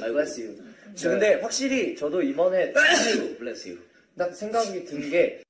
I bless you. 근데 확실히 저도 이번에 bless you. 딱 생각이 든 게